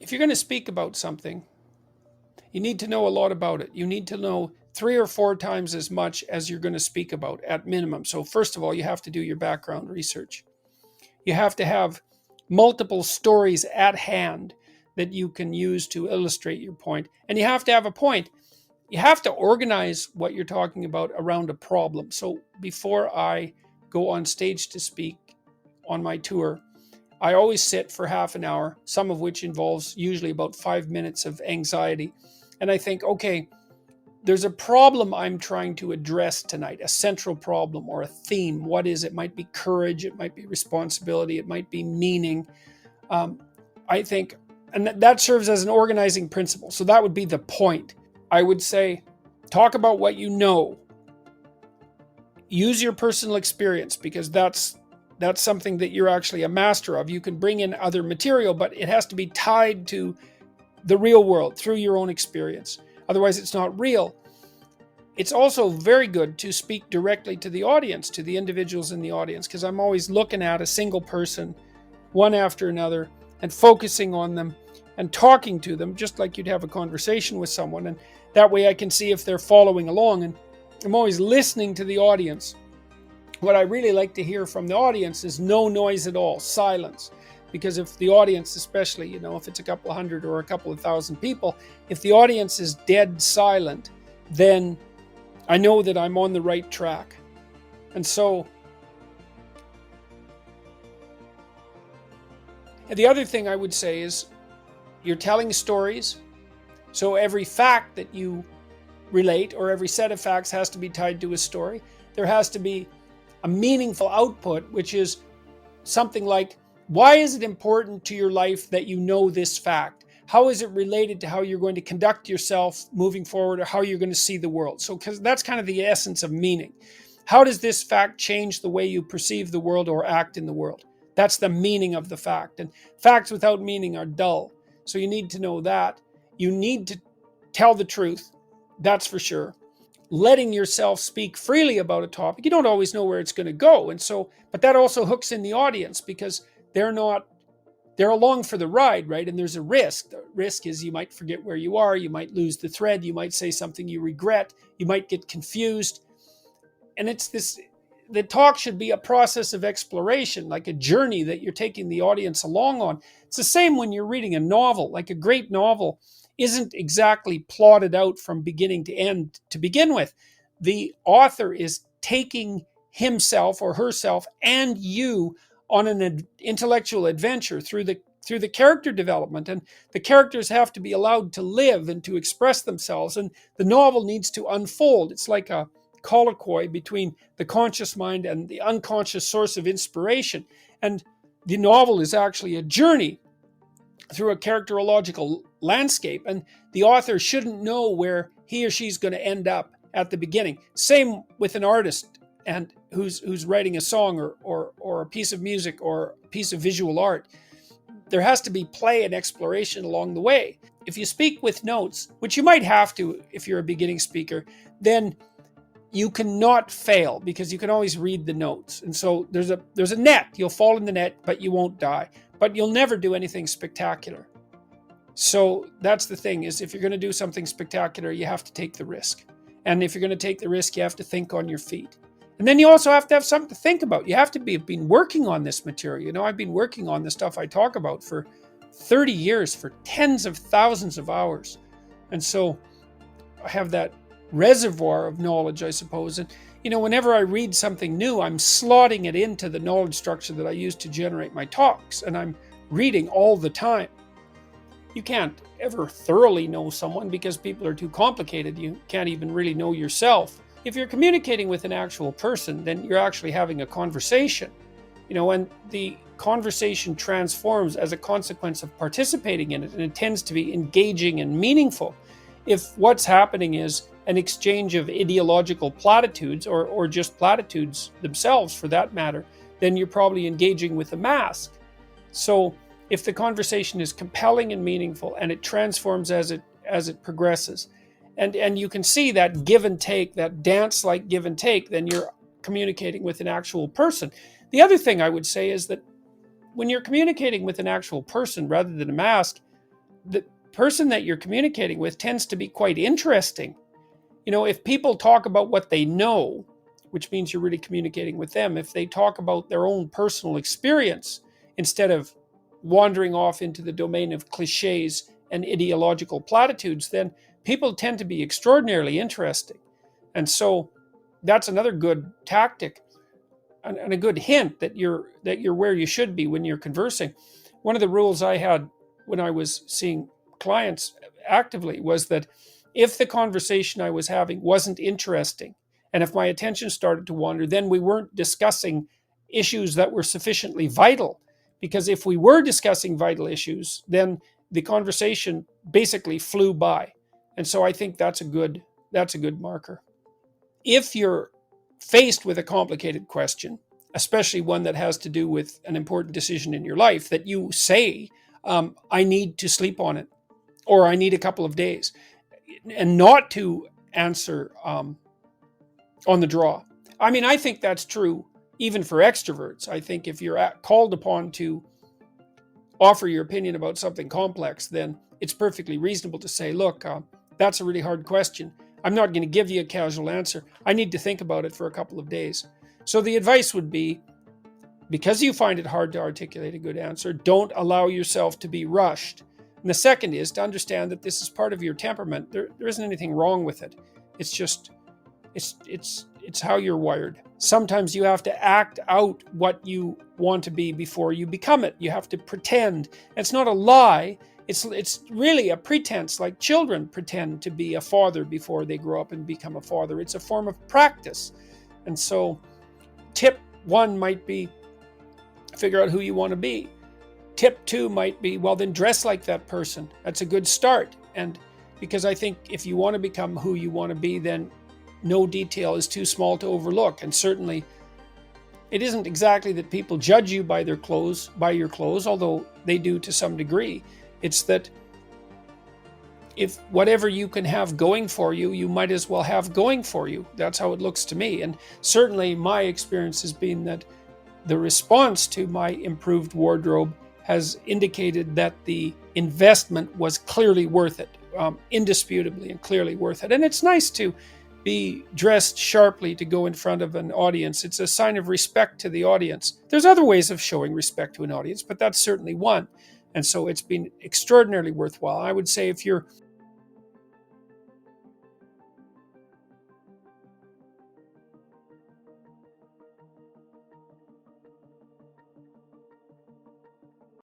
if you're going to speak about something, you need to know a lot about it. You need to know 3 or 4 times as much as you're going to speak about at minimum. So first of all, you have to do your background research. You have to have multiple stories at hand that you can use to illustrate your point. And you have to have a point. You have to organize what you're talking about around a problem. So before I go on stage to speak on my tour, I always sit for half an hour, some of which involves usually about 5 minutes of anxiety. And I think, okay, there's a problem I'm trying to address tonight, a central problem or a theme. What is it? It might be courage, it might be responsibility, it might be meaning. I think, and that serves as an organizing principle. So that would be the point. I would say, talk about what you know. Use your personal experience, because that's something that you're actually a master of. You can bring in other material, but it has to be tied to the real world through your own experience. Otherwise, it's not real. It's also very good to speak directly to the audience, to the individuals in the audience, because I'm always looking at a single person, one after another, and focusing on them and talking to them, just like you'd have a conversation with someone. And that way I can see if they're following along. And I'm always listening to the audience. What I really like to hear from the audience is no noise at all, silence. Because if the audience, especially, if it's a couple of hundred or a couple of thousand people, if the audience is dead silent, then I know that I'm on the right track. And so, the other thing I would say is, you're telling stories. So every fact that you relate, or every set of facts, has to be tied to a story. There has to be a meaningful output, which is something like, why is it important to your life that you know this fact? How is it related to how you're going to conduct yourself moving forward, or how you're going to see the world? So, because that's kind of the essence of meaning. How does this fact change the way you perceive the world or act in the world? That's the meaning of the fact. And facts without meaning are dull. So you need to know that. You need to tell the truth. That's for sure. Letting yourself speak freely about a topic. You don't always know where it's going to go. And so, but that also hooks in the audience, because they're along for the ride, right? And there's a risk. The risk is you might forget where you are. You might lose the thread. You might say something you regret. You might get confused. And the talk should be a process of exploration, like a journey that you're taking the audience along on. It's the same when you're reading a novel. Like, a great novel isn't exactly plotted out from beginning to end to begin with. The author is taking himself or herself and you on an intellectual adventure through the character development, and the characters have to be allowed to live and to express themselves, and the novel needs to unfold. It's like a colloquy between the conscious mind and the unconscious source of inspiration. And the novel is actually a journey through a characterological landscape, and the author shouldn't know where he or she's going to end up at the beginning. Same with an artist and who's writing a song or a piece of music or a piece of visual art. There has to be play and exploration along the way. If you speak with notes, which you might have to if you're a beginning speaker, then you cannot fail, because you can always read the notes. And so there's a net. You'll fall in the net, but you won't die. But you'll never do anything spectacular. So that's the thing, is if you're going to do something spectacular, you have to take the risk. And if you're going to take the risk, you have to think on your feet. And then you also have to have something to think about. You have to have been working on this material. I've been working on the stuff I talk about for 30 years, for tens of thousands of hours. And so I have that reservoir of knowledge, I suppose. And, whenever I read something new, I'm slotting it into the knowledge structure that I use to generate my talks. And I'm reading all the time. You can't ever thoroughly know someone, because people are too complicated. You can't even really know yourself. If you're communicating with an actual person, then you're actually having a conversation. And the conversation transforms as a consequence of participating in it, and it tends to be engaging and meaningful. If what's happening is an exchange of ideological platitudes, or just platitudes themselves for that matter, then you're probably engaging with a mask. So if the conversation is compelling and meaningful, and it transforms as it progresses, and you can see that give and take, that dance-like give and take, then you're communicating with an actual person. The other thing I would say is that when you're communicating with an actual person rather than a mask, the person that you're communicating with tends to be quite interesting. If people talk about what they know, which means you're really communicating with them, if they talk about their own personal experience instead of wandering off into the domain of cliches and ideological platitudes, then people tend to be extraordinarily interesting. And so that's another good tactic and a good hint that you're where you should be when you're conversing. One of the rules I had when I was seeing clients actively was that if the conversation I was having wasn't interesting, and if my attention started to wander, then we weren't discussing issues that were sufficiently vital. Because if we were discussing vital issues, then the conversation basically flew by. And so I think that's a good marker. If you're faced with a complicated question, especially one that has to do with an important decision in your life, that you say, I need to sleep on it, or I need a couple of days, and not to answer on the draw. I mean, I think that's true even for extroverts. I think if you're called upon to offer your opinion about something complex, then it's perfectly reasonable to say, look, that's a really hard question. I'm not going to give you a casual answer. I need to think about it for a couple of days. So the advice would be, because you find it hard to articulate a good answer, don't allow yourself to be rushed. And the second is to understand that this is part of your temperament. There isn't anything wrong with it. It's just, it's how you're wired. Sometimes you have to act out what you want to be before you become it. You have to pretend. It's not a lie. It's really a pretense, like children pretend to be a father before they grow up and become a father. It's a form of practice. And so tip 1 might be figure out who you want to be. Tip 2 might be, well, then dress like that person. That's a good start. And because I think if you want to become who you want to be, then no detail is too small to overlook. And certainly it isn't exactly that people judge you by your clothes, although they do to some degree. It's that if whatever you can have going for you, you might as well have going for you. That's how it looks to me. And certainly my experience has been that the response to my improved wardrobe has indicated that the investment was clearly worth it, indisputably and clearly worth it. And it's nice to be dressed sharply to go in front of an audience. It's a sign of respect to the audience. There's other ways of showing respect to an audience, but that's certainly one. And so it's been extraordinarily worthwhile. I would say if you're